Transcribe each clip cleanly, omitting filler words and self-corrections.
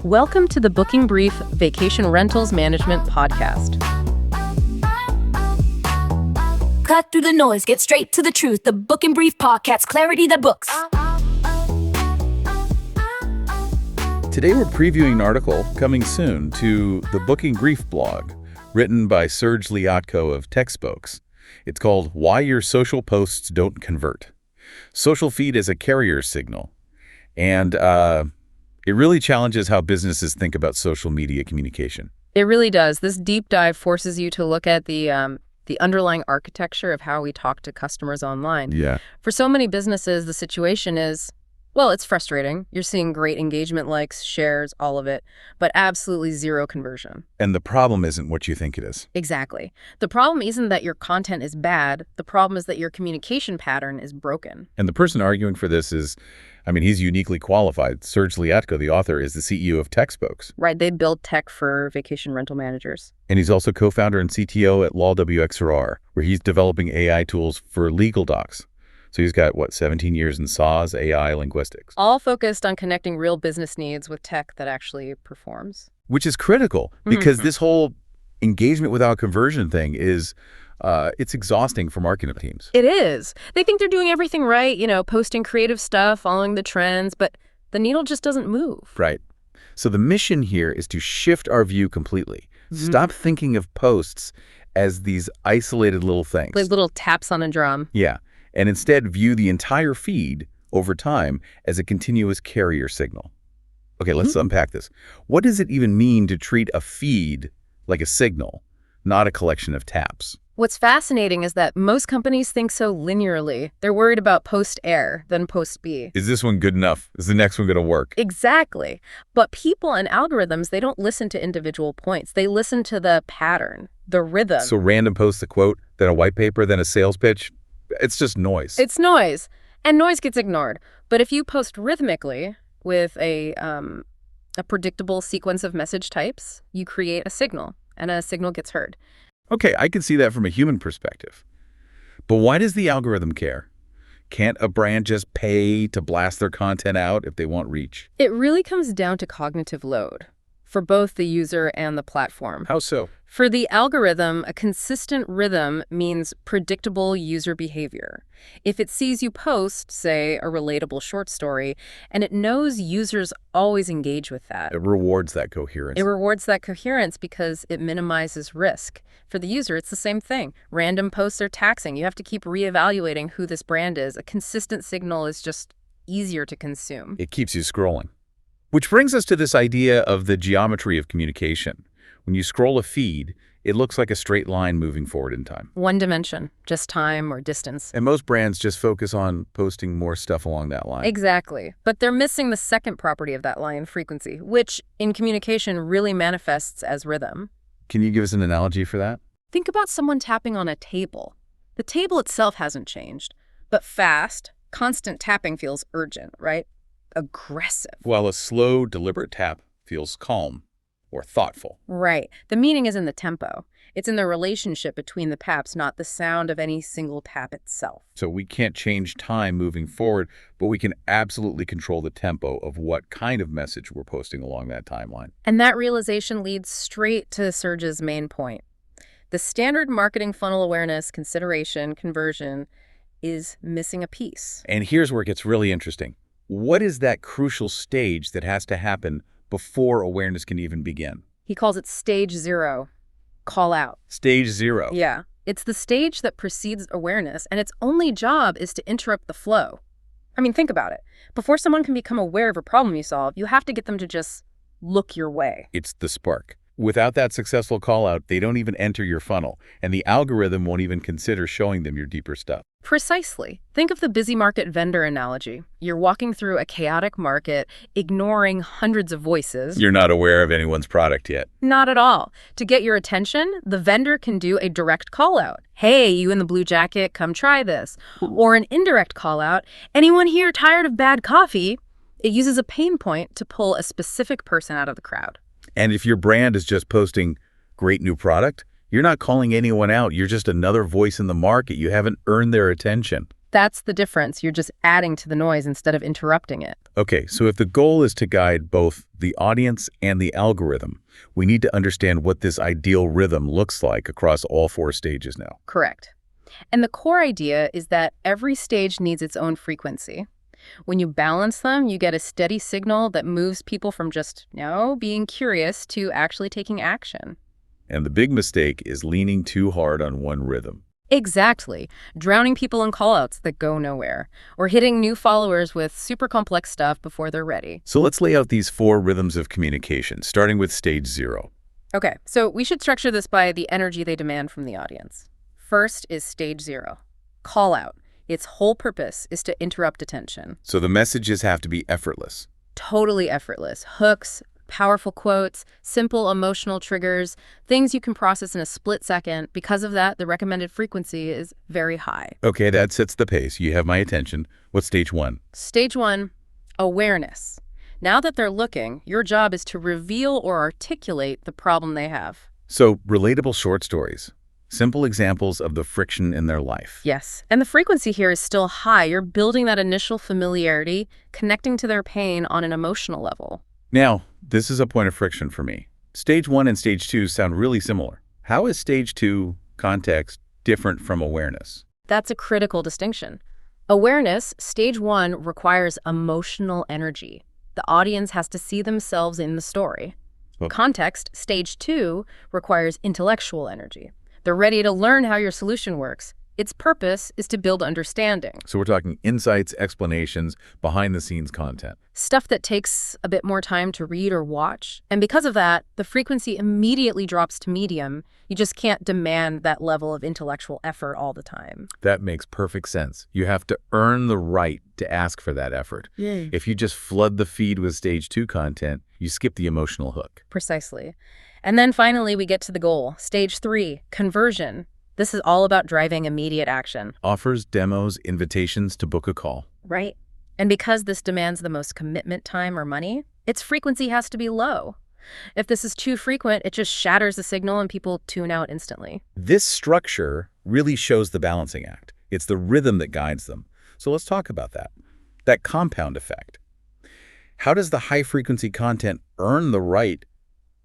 Welcome to the Booking Brief Vacation Rentals Management Podcast. Cut through the noise, get straight to the truth. The Booking Brief Podcast, clarity that books. Today we're previewing an article coming soon to the Booking Brief blog, written by Serge Liatko of TechSpokes. It's called Why Your Social Posts Don't Convert. Social feed is a carrier signal, and it really challenges how businesses think about social media communication. It really does. This deep dive forces you to look at the underlying architecture of how we talk to customers online. Yeah. For so many businesses, the situation is, well, it's frustrating. You're seeing great engagement, likes, shares, all of it, but absolutely zero conversion. And the problem isn't what you think it is. Exactly. The problem isn't that your content is bad. The problem is that your communication pattern is broken. And the person arguing for this is, he's uniquely qualified. Serge Liatko, the author, is the CEO of TechSpokes. Right. They build tech for vacation rental managers. And he's also co-founder and CTO at LawWXRR, where he's developing AI tools for legal docs. So he's got, 17 years in SaaS, AI, linguistics. All focused on connecting real business needs with tech that actually performs. Which is critical, because this whole engagement without conversion thing is, it's exhausting for marketing teams. It is. They think they're doing everything right, posting creative stuff, following the trends, but the needle just doesn't move. Right. So the mission here is to shift our view completely. Stop thinking of posts as these isolated little things. Like little taps on a drum. Yeah. And instead view the entire feed over time as a continuous carrier signal. Okay, let's unpack this. What does it even mean to treat a feed like a signal, not a collection of taps? What's fascinating is that most companies think so linearly. They're worried about post A, then post B. Is this one good enough? Is the next one going to work? Exactly. But people and algorithms, they don't listen to individual points. They listen to the pattern, the rhythm. So random posts, a quote, then a white paper, then a sales pitch. It's just noise. It's noise. And noise gets ignored. But if you post rhythmically with a predictable sequence of message types, you create a signal, and a signal gets heard. Okay, I can see that from a human perspective. But why does the algorithm care? Can't a brand just pay to blast their content out if they want reach? It really comes down to cognitive load for both the user and the platform. How so? For the algorithm, a consistent rhythm means predictable user behavior. If it sees you post, say, a relatable short story, and it knows users always engage with that. It rewards that coherence. It rewards that coherence because it minimizes risk. For the user, it's the same thing. Random posts are taxing. You have to keep reevaluating who this brand is. A consistent signal is just easier to consume. It keeps you scrolling. Which brings us to this idea of the geometry of communication. When you scroll a feed, it looks like a straight line moving forward in time. One dimension, just time or distance. And most brands just focus on posting more stuff along that line. Exactly. But they're missing the second property of that line, frequency, which in communication really manifests as rhythm. Can you give us an analogy for that? Think about someone tapping on a table. The table itself hasn't changed, but fast, constant tapping feels urgent, right? Aggressive. While a slow, deliberate tap feels calm or thoughtful. Right. The meaning is in the tempo. It's in the relationship between the taps, not the sound of any single tap itself. So we can't change time moving forward, but we can absolutely control the tempo of what kind of message we're posting along that timeline. And that realization leads straight to Serge's main point. The standard marketing funnel awareness, consideration, conversion is missing a piece. And here's where it gets really interesting. What is that crucial stage that has to happen before awareness can even begin? He calls it stage 0, call out. Stage 0. Yeah. It's the stage that precedes awareness, and its only job is to interrupt the flow. Think about it. Before someone can become aware of a problem you solve, you have to get them to just look your way. It's the spark. Without that successful call out, they don't even enter your funnel, and the algorithm won't even consider showing them your deeper stuff. Precisely. Think of the busy market vendor analogy. You're walking through a chaotic market, ignoring hundreds of voices. You're not aware of anyone's product yet. Not at all. To get your attention, the vendor can do a direct call out. Hey, you in the blue jacket, come try this. Or an indirect call out. Anyone here tired of bad coffee? It uses a pain point to pull a specific person out of the crowd. And if your brand is just posting great new product, you're not calling anyone out. You're just another voice in the market. You haven't earned their attention. That's the difference. You're just adding to the noise instead of interrupting it. Okay, so if the goal is to guide both the audience and the algorithm. We need to understand what this ideal rhythm looks like across all 4 stages now. Correct. And the core idea is that every stage needs its own frequency. When you balance them, you get a steady signal that moves people from just, being curious to actually taking action. And the big mistake is leaning too hard on one rhythm. Exactly. Drowning people in callouts that go nowhere, or hitting new followers with super complex stuff before they're ready. So let's lay out these 4 rhythms of communication, starting with stage 0. Okay, so we should structure this by the energy they demand from the audience. First is stage 0, call out. Its whole purpose is to interrupt attention. So the messages have to be effortless. Totally effortless. Hooks, powerful quotes, simple emotional triggers, things you can process in a split second. Because of that, the recommended frequency is very high. Okay, that sets the pace. You have my attention. What's stage 1? Stage 1, awareness. Now that they're looking, your job is to reveal or articulate the problem they have. So relatable short stories. Simple examples of the friction in their life. Yes, and the frequency here is still high. You're building that initial familiarity, connecting to their pain on an emotional level. Now, this is a point of friction for me. Stage 1 and stage 2 sound really similar. How is stage 2, context, different from awareness? That's a critical distinction. Awareness, stage 1, requires emotional energy. The audience has to see themselves in the story. Well, Context, stage 2, requires intellectual energy. They're ready to learn how your solution works. Its purpose is to build understanding. so we're talking insights, explanations, behind-the-scenes content. Stuff that takes a bit more time to read or watch. And because of that, the frequency immediately drops to medium. You just can't demand that level of intellectual effort all the time. That makes perfect sense. You have to earn the right to ask for that effort. Yay. If you just flood the feed with stage 2 content, you skip the emotional hook. Precisely. And then finally, we get to the goal. Stage 3, conversion. This is all about driving immediate action. Offers, demos, invitations to book a call. Right. And because this demands the most commitment time or money, its frequency has to be low. If this is too frequent, it just shatters the signal and people tune out instantly. This structure really shows the balancing act. It's the rhythm that guides them. So let's talk about that. That compound effect. How does the high-frequency content earn the right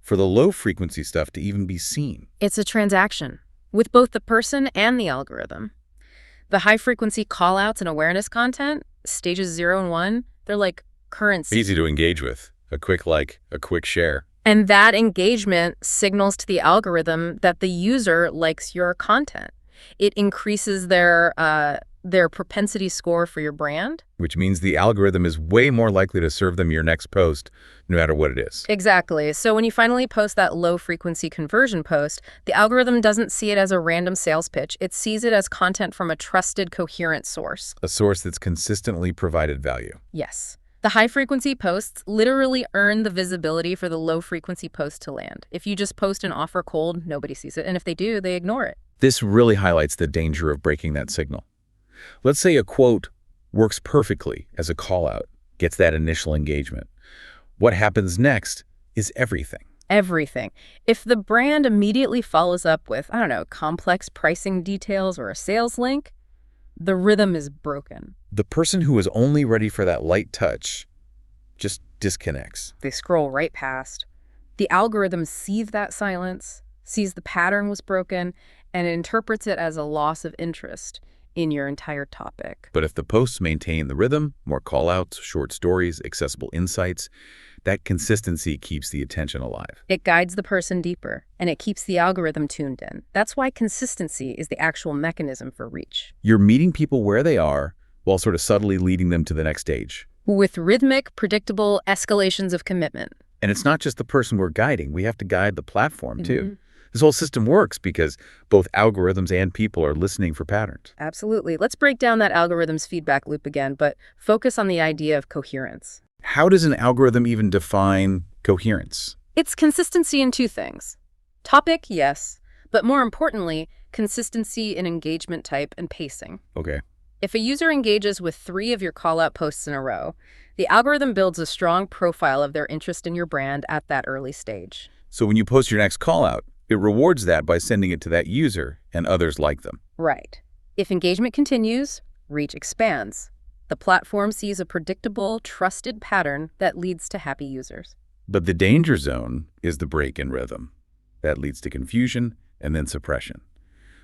for the low-frequency stuff to even be seen? It's a transaction with both the person and the algorithm. The high-frequency callouts and awareness content, stages 0 and 1, they're like currency. Easy to engage with. A quick like, a quick share. And that engagement signals to the algorithm that the user likes your content. It increases their propensity score for your brand. Which means the algorithm is way more likely to serve them your next post, no matter what it is. Exactly. So when you finally post that low-frequency conversion post, the algorithm doesn't see it as a random sales pitch. It sees it as content from a trusted, coherent source. A source that's consistently provided value. Yes. The high-frequency posts literally earn the visibility for the low-frequency post to land. If you just post an offer cold, nobody sees it. And if they do, they ignore it. This really highlights the danger of breaking that signal. Let's say a quote works perfectly as a call-out, gets that initial engagement. What happens next is everything. Everything. If the brand immediately follows up with, complex pricing details or a sales link, the rhythm is broken. The person who is only ready for that light touch just disconnects. They scroll right past. The algorithm sees that silence, sees the pattern was broken, and interprets it as a loss of interest in your entire topic. But if the posts maintain the rhythm, more call-outs, short stories, accessible insights, that consistency keeps the attention alive. It guides the person deeper, and it keeps the algorithm tuned in. That's why consistency is the actual mechanism for reach. You're meeting people where they are while sort of subtly leading them to the next stage. With rhythmic, predictable escalations of commitment. And it's not just the person we're guiding. We have to guide the platform, too. This whole system works because both algorithms and people are listening for patterns. Absolutely. Let's break down that algorithm's feedback loop again, but focus on the idea of coherence. How does an algorithm even define coherence? It's consistency in 2 things. Topic, yes, but more importantly, consistency in engagement type and pacing. Okay. If a user engages with 3 of your call-out posts in a row, the algorithm builds a strong profile of their interest in your brand at that early stage. So when you post your next call-out, it rewards that by sending it to that user and others like them. Right. If engagement continues, reach expands. The platform sees a predictable, trusted pattern that leads to happy users. But the danger zone is the break in rhythm. That leads to confusion and then suppression.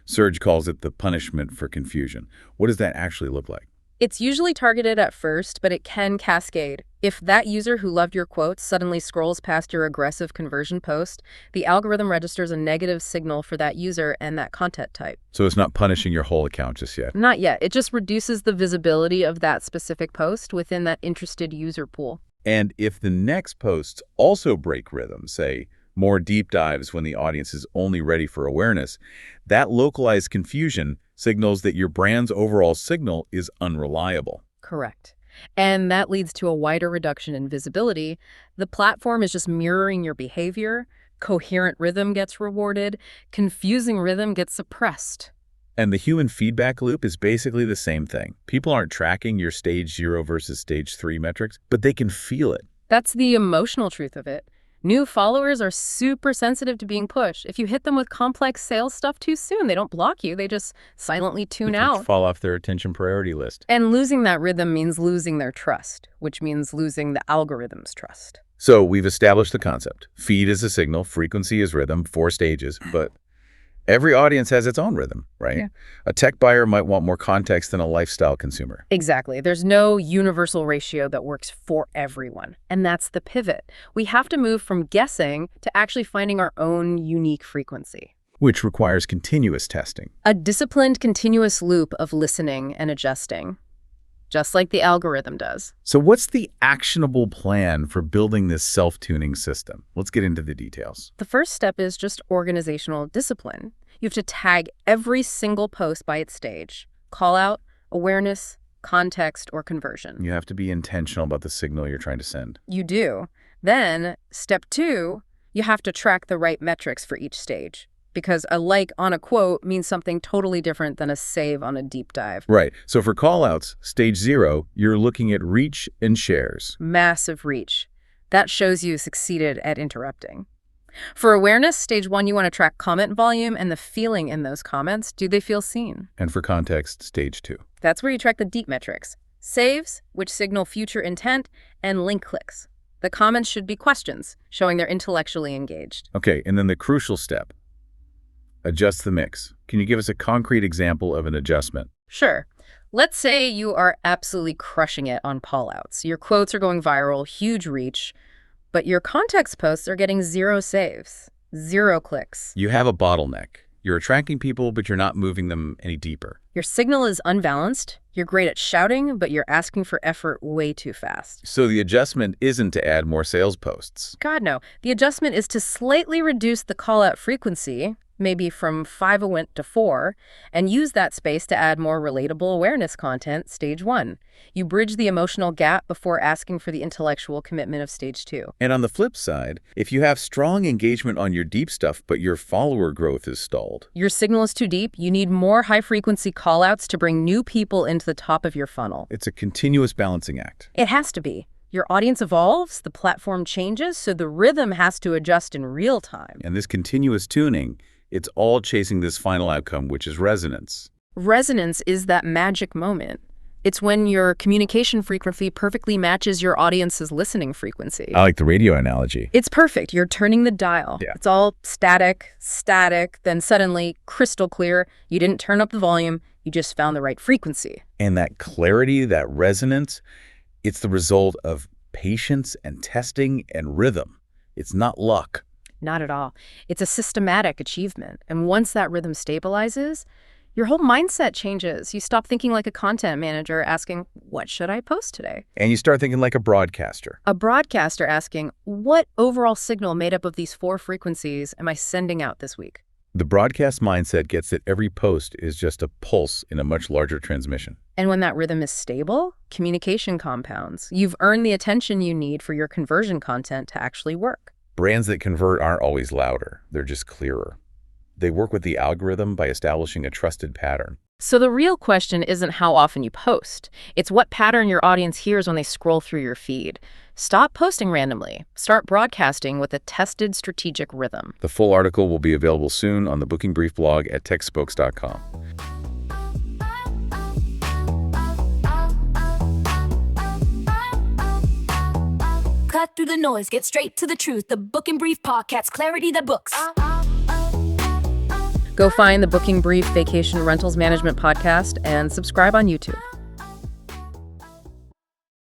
Serge calls it the punishment for confusion. What does that actually look like? It's usually targeted at first, but it can cascade. If that user who loved your quotes suddenly scrolls past your aggressive conversion post, the algorithm registers a negative signal for that user and that content type. So it's not punishing your whole account just yet. Not yet. It just reduces the visibility of that specific post within that interested user pool. And if the next posts also break rhythm, say more deep dives when the audience is only ready for awareness, that localized confusion signals that your brand's overall signal is unreliable. Correct. And that leads to a wider reduction in visibility. The platform is just mirroring your behavior. Coherent rhythm gets rewarded. Confusing rhythm gets suppressed. And the human feedback loop is basically the same thing. People aren't tracking your stage 0 versus stage 3 metrics, but they can feel it. That's the emotional truth of it. New followers are super sensitive to being pushed. If you hit them with complex sales stuff too soon, they don't block you. They just silently tune out. Fall off their attention priority list. And losing that rhythm means losing their trust, which means losing the algorithm's trust. So we've established the concept. Feed is a signal, frequency is rhythm, 4 stages, but every audience has its own rhythm, right? Yeah. A tech buyer might want more context than a lifestyle consumer. Exactly. There's no universal ratio that works for everyone. And that's the pivot. We have to move from guessing to actually finding our own unique frequency. Which requires continuous testing. A disciplined, continuous loop of listening and adjusting, just like the algorithm does. So what's the actionable plan for building this self-tuning system? Let's get into the details. The first step is just organizational discipline. You have to tag every single post by its stage: call out, awareness, context, or conversion. You have to be intentional about the signal you're trying to send. You do. Then, step 2, you have to track the right metrics for each stage, because a like on a quote means something totally different than a save on a deep dive. Right. So for callouts, stage 0, you're looking at reach and shares. Massive reach. That shows you succeeded at interrupting. For awareness, stage 1, you want to track comment volume and the feeling in those comments. Do they feel seen? And for context, stage 2. That's where you track the deep metrics. Saves, which signal future intent, and link clicks. The comments should be questions, showing they're intellectually engaged. Okay, and then the crucial step. Adjust the mix. Can you give us a concrete example of an adjustment? Sure. Let's say you are absolutely crushing it on callouts. Your quotes are going viral, huge reach, but your context posts are getting 0 saves, 0 clicks. You have a bottleneck. You're attracting people, but you're not moving them any deeper. Your signal is unbalanced. You're great at shouting, but you're asking for effort way too fast. So the adjustment isn't to add more sales posts. God, no. The adjustment is to slightly reduce the call-out frequency, maybe from 5 a went to 4, and use that space to add more relatable awareness content, stage 1. You bridge the emotional gap before asking for the intellectual commitment of stage 2. And on the flip side, if you have strong engagement on your deep stuff, but your follower growth is stalled. Your signal is too deep, you need more high-frequency callouts to bring new people into the top of your funnel. It's a continuous balancing act. It has to be. Your audience evolves, the platform changes, so the rhythm has to adjust in real time. And this continuous tuning, it's all chasing this final outcome, which is resonance. Resonance is that magic moment. It's when your communication frequency perfectly matches your audience's listening frequency. I like the radio analogy. It's perfect. You're turning the dial. Yeah. It's all static, then suddenly crystal clear. You didn't turn up the volume. You just found the right frequency. And that clarity, that resonance, it's the result of patience and testing and rhythm. It's not luck. Not at all. It's a systematic achievement. And once that rhythm stabilizes, your whole mindset changes. You stop thinking like a content manager asking, what should I post today? And you start thinking like a broadcaster. A broadcaster asking, what overall signal made up of these 4 frequencies am I sending out this week? The broadcast mindset gets that every post is just a pulse in a much larger transmission. And when that rhythm is stable, communication compounds. You've earned the attention you need for your conversion content to actually work. Brands that convert aren't always louder. They're just clearer. They work with the algorithm by establishing a trusted pattern. So the real question isn't how often you post. It's what pattern your audience hears when they scroll through your feed. Stop posting randomly. Start broadcasting with a tested strategic rhythm. The full article will be available soon on the Booking Brief blog at techspokes.com. Cut cut through the noise, get straight to the truth. The Book and Brief Podcast, clarity that books. Go find the Booking Brief Vacation Rentals Management Podcast and subscribe on YouTube.